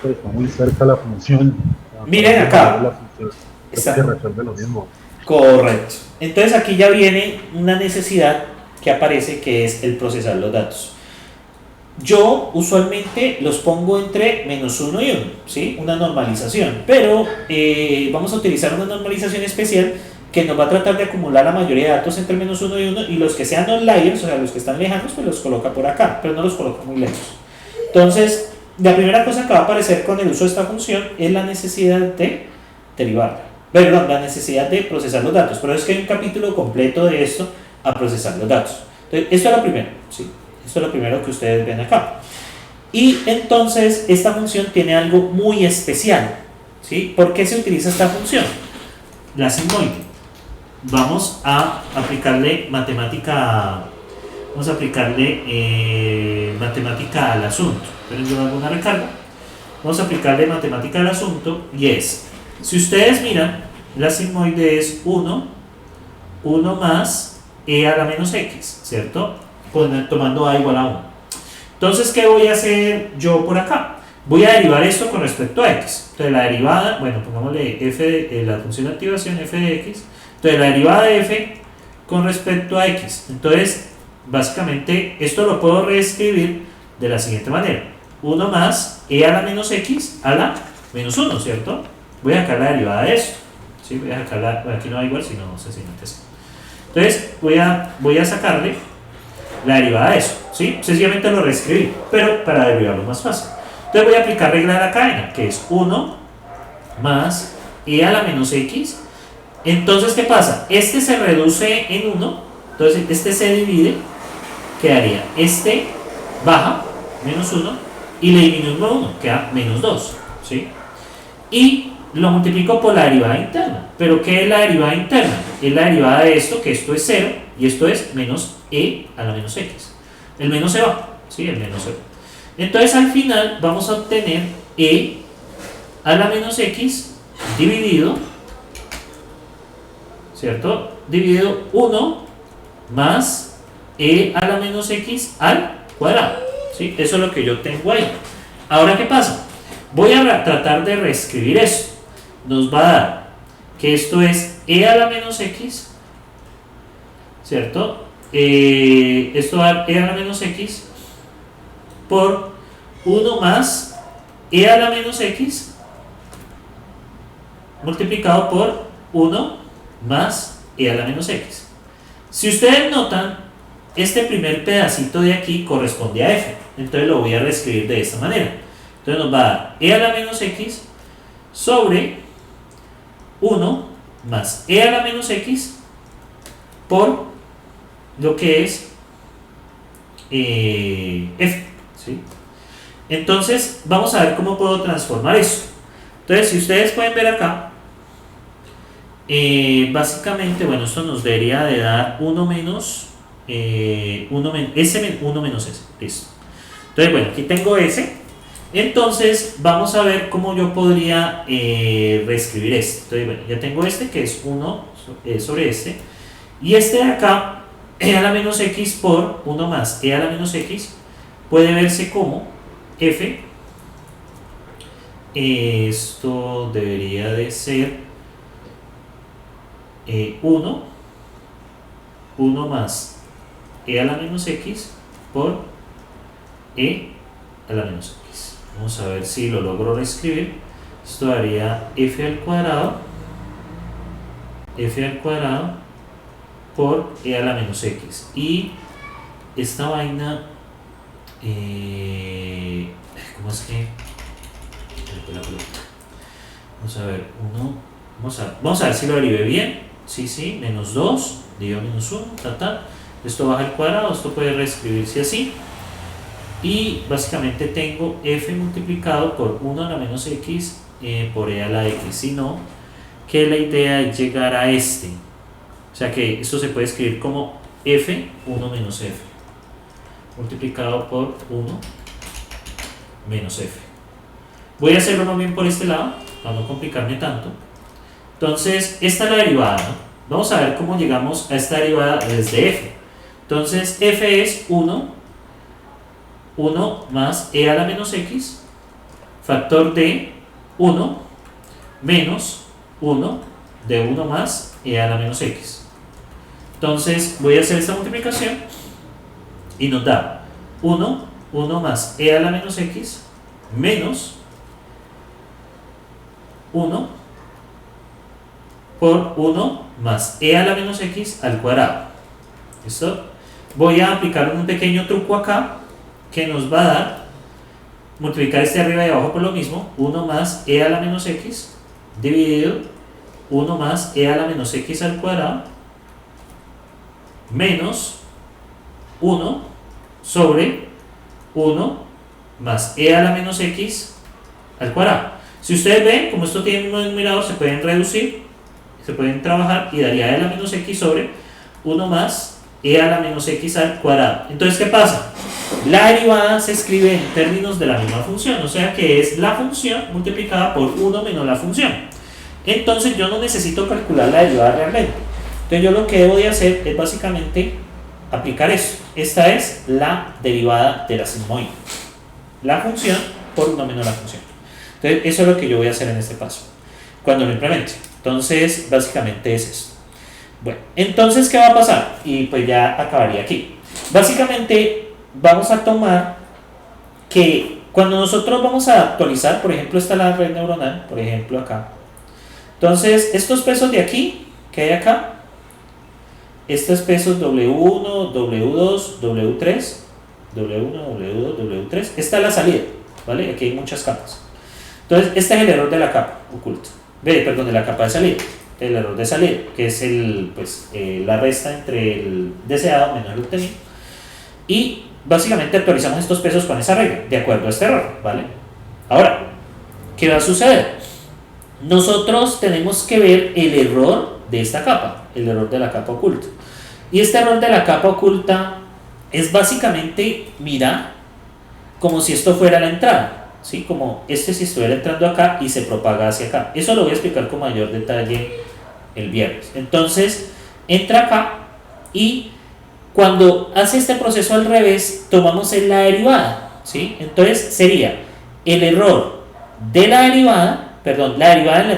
Pues está muy cerca la función. Miren acá. La función que resuelve lo mismo. Correcto. Entonces aquí ya viene una necesidad que aparece, que es el procesar los datos. Yo usualmente los pongo entre menos 1 y 1, ¿sí? Una normalización, pero vamos a utilizar una normalización especial que nos va a tratar de acumular la mayoría de datos entre menos 1 y 1, y los que sean outliers, o sea, los que están lejanos, pues los coloca por acá, pero no los coloca muy lejos. Entonces, la primera cosa que va a aparecer con el uso de esta función es la necesidad de derivarla. Perdón, la necesidad de procesar los datos. Pero es que hay un capítulo completo de esto a procesar los datos. Entonces, esto es lo primero, ¿sí? Esto es lo primero que ustedes ven acá. Y entonces, esta función tiene algo muy especial, ¿sí? ¿Por qué se utiliza esta función? La sigmoide. Vamos a aplicarle matemática. Vamos a aplicarle matemática al asunto. Pero yo hago una recarga. Vamos a aplicarle matemática al asunto y es, si ustedes miran, la sigmoide es 1 más e a la menos x, ¿cierto? Tomando a igual a 1. Entonces, ¿qué voy a hacer yo por acá? Voy a derivar esto con respecto a x. Entonces, la derivada, bueno, pongámosle f, la función de activación f de x. Entonces, la derivada de f con respecto a x. Entonces, básicamente, esto lo puedo reescribir de la siguiente manera. 1 más e a la menos x a la menos 1, ¿cierto? Voy a sacar la derivada de esto. ¿Sí? Voy a sacar aquí no va igual, sino sencillamente así. Entonces, voy a sacarle la derivada de eso. ¿Sí? Sencillamente lo reescribí, pero para derivarlo más fácil. Entonces, voy a aplicar regla de la cadena, que es 1 más e a la menos x. Entonces, ¿qué pasa? Este se reduce en 1, entonces este se divide, quedaría este baja, menos 1, y le disminuyo 1, queda menos 2, ¿sí? Y lo multiplico por la derivada interna. ¿Pero qué es la derivada interna? Es la derivada de esto, que esto es 0, y esto es menos e a la menos x. El menos se va, ¿sí? El menos se va. Entonces, al final, vamos a obtener e a la menos x dividido, ¿cierto? Dividido 1 más e a la menos x al cuadrado. ¿Sí? Eso es lo que yo tengo ahí. Ahora, ¿qué pasa? Voy a tratar de reescribir esto. Nos va a dar que esto es e a la menos x, ¿cierto? Esto va a dar e a la menos x por 1 más e a la menos x multiplicado por 1 más e a la menos x. Si ustedes notan, este primer pedacito de aquí corresponde a f. Entonces lo voy a reescribir de esta manera. Entonces nos va a dar e a la menos x sobre 1 más e a la menos x por lo que es f. ¿Sí? Entonces vamos a ver cómo puedo transformar esto. Entonces, si ustedes pueden ver acá, básicamente, bueno, esto nos debería de dar 1 menos 1 menos s. Listo. Entonces, bueno, aquí tengo s. Entonces, vamos a ver cómo yo podría reescribir este. Entonces, bueno, ya tengo este que es 1 sobre este. Y este de acá, e a la menos x por 1 más e a la menos x, puede verse como f. Esto debería de ser 1 más e a la menos x por e a la menos x. Vamos a ver si lo logro reescribir. Esto daría f al cuadrado por e a la menos x. Y esta vaina, ¿cómo es que? Vamos a ver, vamos a ver si lo derivé bien. Sí, menos 2, dividido menos 1, Esto baja al cuadrado, esto puede reescribirse así. Y básicamente tengo f multiplicado por 1 a la menos x por e a la x. Sino que la idea es llegar a este. O sea que esto se puede escribir como f 1 menos f multiplicado por 1 menos f. Voy a hacerlo más bien por este lado para no complicarme tanto. Entonces, esta es la derivada, ¿no? Vamos a ver cómo llegamos a esta derivada desde f. Entonces, f es 1 más e a la menos x factor de 1 menos 1 de 1 más e a la menos x. Entonces, voy a hacer esta multiplicación y nos da 1 más e a la menos x menos 1 por 1 más e a la menos x al cuadrado. ¿Listo? Voy a aplicar un pequeño truco acá que nos va a dar multiplicar este arriba y abajo por lo mismo, 1 más e a la menos x dividido 1 más e a la menos x al cuadrado menos 1 sobre 1 más e a la menos x al cuadrado. Si ustedes ven, como esto tiene un numerador, se pueden reducir, se pueden trabajar y daría e a la menos x sobre 1 más e a la menos x al cuadrado. Entonces, ¿qué pasa? La derivada se escribe en términos de la misma función, o sea que es la función multiplicada por 1 menos la función. Entonces yo no necesito calcular la derivada realmente. Entonces yo lo que debo de hacer es básicamente aplicar eso. Esta es la derivada de la sigmoide. La función por 1 menos la función. Entonces eso es lo que yo voy a hacer en este paso, cuando lo implemente. Entonces básicamente es esto. Bueno, entonces ¿qué va a pasar? Y pues ya acabaría aquí. Básicamente vamos a tomar que cuando nosotros vamos a actualizar, por ejemplo, esta es la red neuronal, por ejemplo acá. Entonces, estos pesos de aquí, que hay acá, estos pesos W1, W2, W3, W1, W2, W3, esta es la salida, ¿vale? Aquí hay muchas capas. Entonces, este es el error de la capa oculta, perdón, de la capa de salida, el error de salida, que es la resta entre el deseado menos el obtenido. Y básicamente actualizamos estos pesos con esa regla, de acuerdo a este error, ¿vale? Ahora, ¿qué va a suceder? Nosotros tenemos que ver el error de esta capa, el error de la capa oculta. Y este error de la capa oculta es básicamente, mira, como si esto fuera la entrada, ¿sí? Como si estuviera entrando acá y se propaga hacia acá. Eso lo voy a explicar con mayor detalle el viernes. Entonces, entra acá y cuando hace este proceso al revés, tomamos en la derivada, ¿sí? Entonces sería el error de la derivada, perdón, la derivada de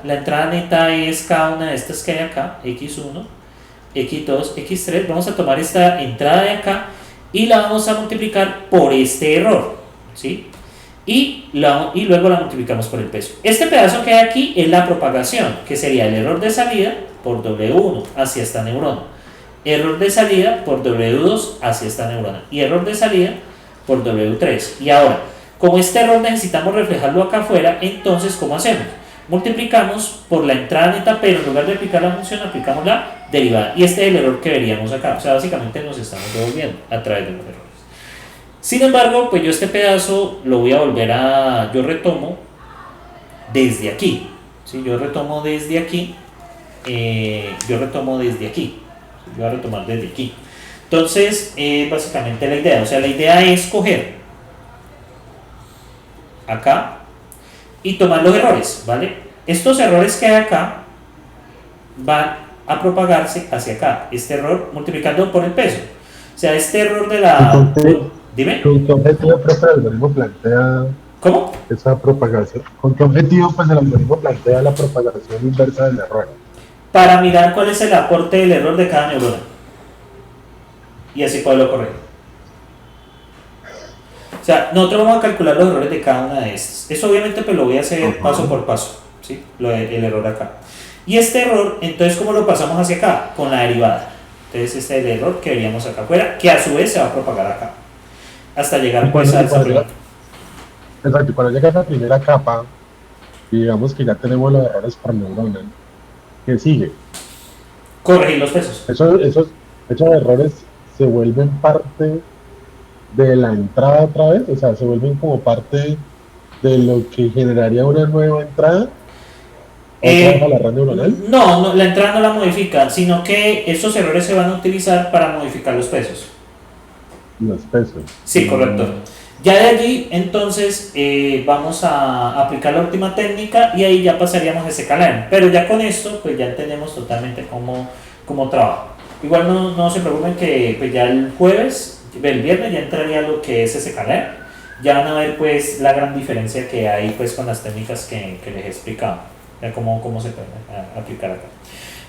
la entrada neta es cada una de estas que hay acá, x1, x2, x3, vamos a tomar esta entrada de acá y la vamos a multiplicar por este error, ¿sí? Y luego la multiplicamos por el peso. Este pedazo que hay aquí es la propagación, que sería el error de salida por W1 hacia esta neurona, error de salida por W2 hacia esta neurona y error de salida por W3. Y ahora, como este error necesitamos reflejarlo acá afuera, entonces ¿cómo hacemos? Multiplicamos por la entrada neta, pero en lugar de aplicar la función, aplicamos la derivada. Y este es el error que veríamos acá. O sea, básicamente nos estamos devolviendo a través de los errores. Sin embargo, pues yo este pedazo lo voy a volver a... Yo retomo desde aquí. ¿Sí? Yo retomo desde aquí. Yo voy a retomar desde aquí. Entonces, básicamente la idea. O sea, la idea es coger acá y tomar los errores, ¿vale? Estos errores que hay acá van a propagarse hacia acá. Este error multiplicando por el peso. O sea, este error de la... Dime. ¿Con qué objetivo propio el algoritmo plantea ¿Cómo? esa propagación? ¿Con qué objetivo pues el algoritmo plantea la propagación inversa del error? Para mirar cuál es el aporte del error de cada neurona. Y así poderlo corregir. O sea, nosotros vamos a calcular los errores de cada una de estas. Eso obviamente pues lo voy a hacer paso por paso, ¿sí? El error acá. Y este error, entonces, ¿cómo lo pasamos hacia acá? Con la derivada. Entonces este es el error que veríamos acá afuera, que a su vez se va a propagar acá. Hasta llegar pues a esa primera. Exacto, cuando llega a esa primera capa, y digamos que ya tenemos los errores por neurona, ¿qué sigue? Corregir los pesos. Esos errores se vuelven parte de la entrada otra vez, o sea, se vuelven como parte de lo que generaría una nueva entrada a la red neuronal. No, la entrada no la modifica, sino que estos errores se van a utilizar para modificar los pesos. Los pesos. Sí, correcto. Ya de allí, entonces, vamos a aplicar la última técnica y ahí ya pasaríamos a ese escalar. Pero ya con esto, pues ya entendemos totalmente cómo trabaja. Igual no se preocupen que pues ya el viernes ya entraría lo que es ese escalar. Ya van a ver pues la gran diferencia que hay pues con las técnicas que les he explicado. Ya cómo se pueden aplicar acá.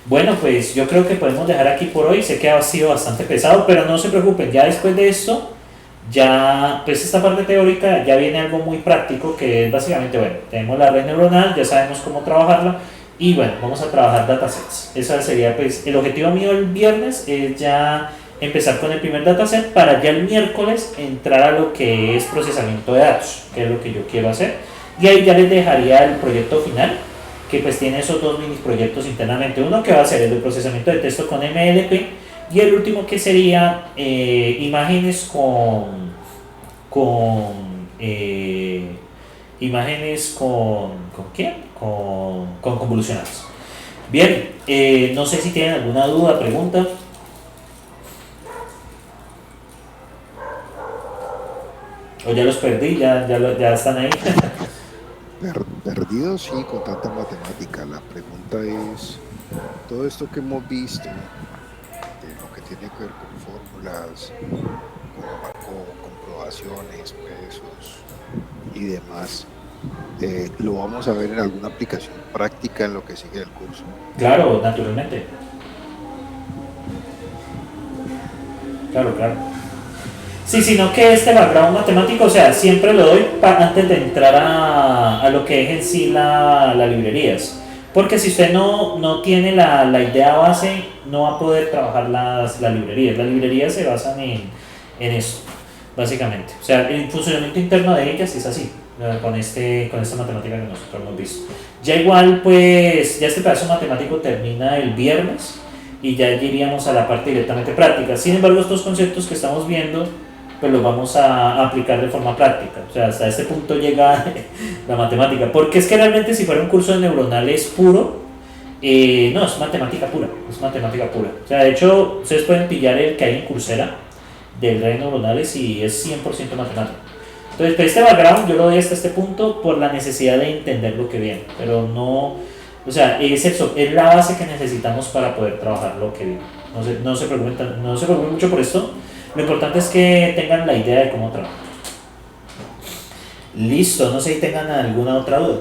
Bueno, pues yo creo que podemos dejar aquí por hoy. Sé que ha sido bastante pesado, pero no se preocupen, ya después de esto, ya pues esta parte teórica ya viene algo muy práctico, que es básicamente, bueno, tenemos la red neuronal, ya sabemos cómo trabajarla, Y bueno, vamos a trabajar datasets. Ese sería pues el objetivo mío el viernes, es ya empezar con el primer dataset para ya el miércoles entrar a lo que es procesamiento de datos, que es lo que yo quiero hacer. Y ahí ya les dejaría el proyecto final, que pues tiene esos dos mini proyectos internamente. Uno que va a ser el de procesamiento de texto con MLP y el último que sería imágenes imágenes ¿con qué? Con convolucionadas. Bien, no sé si tienen alguna duda, pregunta. O ya los perdí, ya están ahí. Perdido sí, con tanta matemática. La pregunta es, todo esto que hemos visto, de lo que tiene que ver con fórmulas, con comprobaciones, pesos y demás, lo vamos a ver en alguna aplicación práctica en lo que sigue el curso. Claro, naturalmente. Claro, claro. Sí, sino que este background matemático, o sea, siempre lo doy antes de entrar a lo que es en sí las librerías. Porque si usted no tiene la idea base, no va a poder trabajar las librerías. Las librerías se basan en eso, básicamente. O sea, el funcionamiento interno de ellas es así, con esta matemática que nosotros hemos visto. Ya igual, pues, ya este pedazo matemático termina el viernes y ya iríamos a la parte directamente práctica. Sin embargo, estos conceptos que estamos viendo, pues los vamos a aplicar de forma práctica. O sea, hasta este punto llega la matemática. Porque es que realmente si fuera un curso de neuronales puro, no, es matemática pura. Es matemática pura. O sea, de hecho, ustedes pueden pillar el que hay en Coursera del red de neuronales y es 100% matemático. Entonces, pues este background yo lo doy hasta este punto por la necesidad de entender lo que viene. Pero no, o sea, es la base que necesitamos para poder trabajar lo que viene. No se preocupen mucho por esto. Lo importante es que tengan la idea de cómo trabajar. Listo, no sé si tengan alguna otra duda.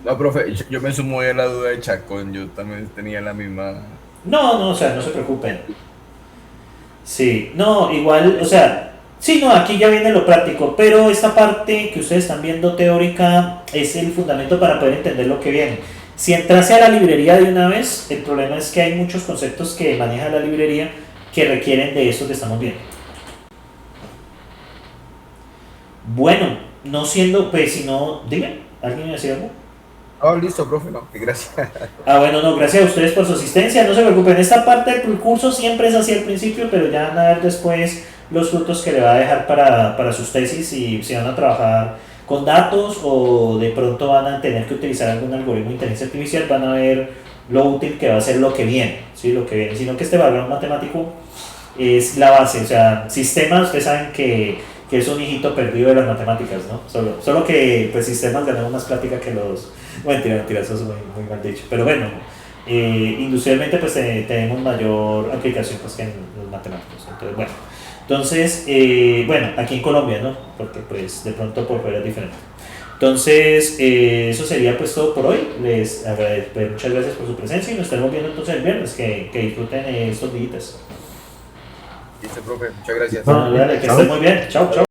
No, profe, yo me sumo a la duda de Chacón, yo también tenía la misma... No, o sea, no se preocupen. Sí, no, igual, o sea, sí, no, aquí ya viene lo práctico, pero esta parte que ustedes están viendo teórica es el fundamento para poder entender lo que viene. Si entrase a la librería de una vez, el problema es que hay muchos conceptos que maneja la librería que requieren de esto que estamos viendo. Bueno, no siendo, pues si no, dime, ¿alguien me decía algo? Oh, listo, profe, no, gracias. Bueno, no, gracias a ustedes por su asistencia, no se preocupen, esta parte del curso siempre es así al principio, pero ya van a ver después los frutos que le va a dejar para sus tesis y si van a trabajar con datos o de pronto van a tener que utilizar algún algoritmo de inteligencia artificial, van a ver lo útil que va a ser lo que viene, ¿sí? Lo que viene, sino que este background matemático es la base, o sea, sistemas, ustedes saben que es un hijito perdido de las matemáticas, ¿no? Solo que pues sistemas ganamos más plática que los... Mentira, eso es muy mal dicho, pero bueno, industrialmente pues tenemos mayor aplicación pues que en los matemáticos, entonces bueno, aquí en Colombia, ¿no? Porque pues de pronto por fuera es diferente. Entonces, eso sería pues todo por hoy. Les agradezco, muchas gracias por su presencia y nos estaremos viendo entonces el viernes. Que disfruten estos días. Listo, profe, muchas gracias. Bueno, dale, que estén muy bien. Chao, chao.